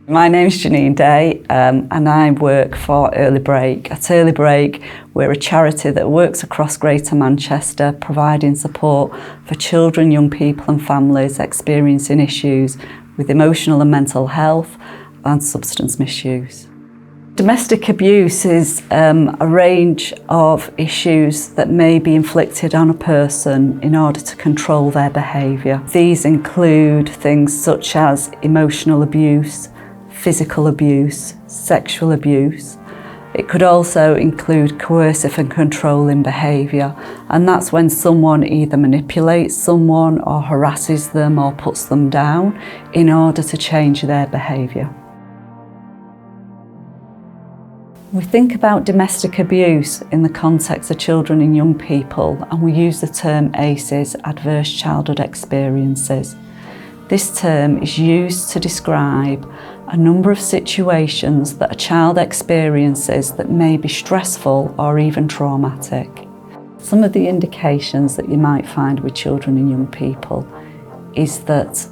My name's Janine Day and I work for Early Break. At Early Break, we're a charity that works across Greater Manchester, providing support for children, young people and families experiencing issues with emotional and mental health and substance misuse. Domestic abuse is a range of issues that may be inflicted on a person in order to control their behaviour. These include things such as emotional abuse, physical abuse, sexual abuse. It could also include coercive and controlling behaviour, and that's when someone either manipulates someone or harasses them or puts them down in order to change their behaviour. We think about domestic abuse in the context of children and young people, and we use the term ACEs, Adverse Childhood Experiences. This term is used to describe a number of situations that a child experiences that may be stressful or even traumatic. Some of the indications that you might find with children and young people is that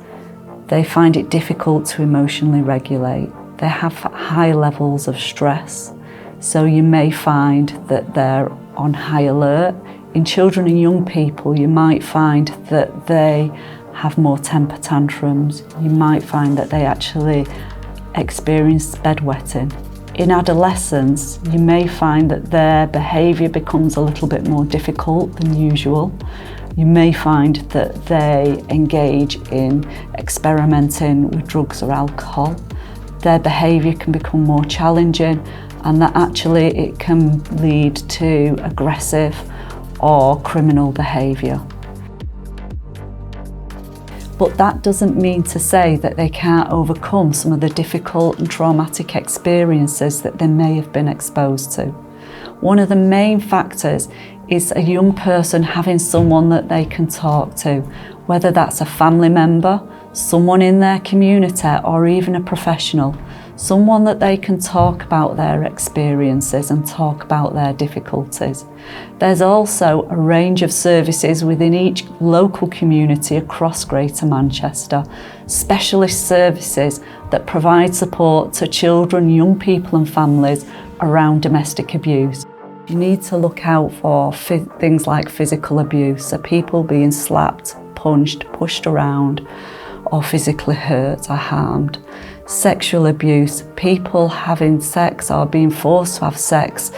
they find it difficult to emotionally regulate. They have high levels of stress, so you may find that they're on high alert. In children and young people, you might find that they have more temper tantrums. You might find that they actually experience bedwetting. In adolescence, you may find that their behaviour becomes a little bit more difficult than usual. You may find that they engage in experimenting with drugs or alcohol. Their behaviour can become more challenging, and that actually it can lead to aggressive or criminal behaviour. But that doesn't mean to say that they can't overcome some of the difficult and traumatic experiences that they may have been exposed to. One of the main factors is a young person having someone that they can talk to, whether that's a family member, someone in their community, or even a professional. Someone that they can talk about their experiences and talk about their difficulties. There's also a range of services within each local community across Greater Manchester, specialist services that provide support to children, young people and families around domestic abuse. You need to look out for things like physical abuse, so people being slapped, punched, pushed around, or physically hurt or harmed. Sexual abuse, people having sex or being forced to have sex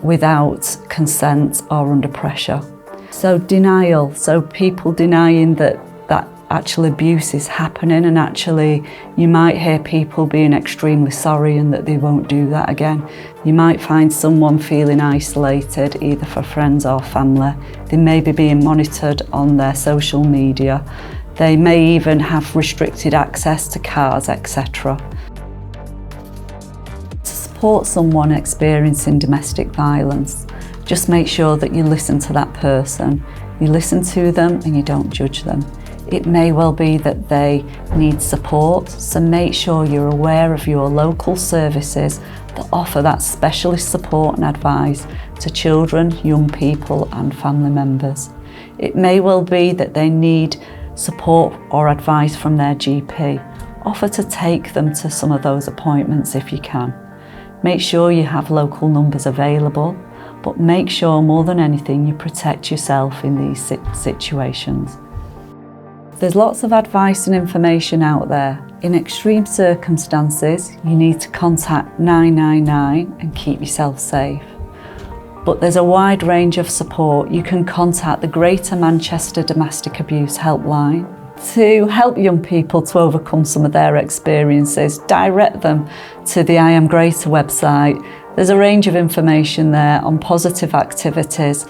without consent or under pressure. So denial, so people denying that actual abuse is happening, and actually you might hear people being extremely sorry and that they won't do that again. You might find someone feeling isolated, either for friends or family. They may be being monitored on their social media. They may even have restricted access to cars, etc. To support someone experiencing domestic violence, just make sure that you listen to that person. You listen to them and you don't judge them. It may well be that they need support, so make sure you're aware of your local services that offer that specialist support and advice to children, young people and family members. It may well be that they need support or advice from their GP. Offer to take them to some of those appointments if you can. Make sure you have local numbers available, but make sure more than anything you protect yourself in these situations. There's lots of advice and information out there. In extreme circumstances, you need to contact 999 and keep yourself safe. But there's a wide range of support. You can contact the Greater Manchester Domestic Abuse Helpline. To help young people to overcome some of their experiences, direct them to the I Am Greater website. There's a range of information there on positive activities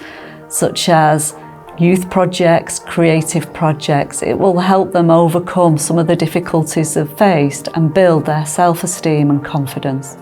such as youth projects, creative projects. It will help them overcome some of the difficulties they've faced and build their self-esteem and confidence.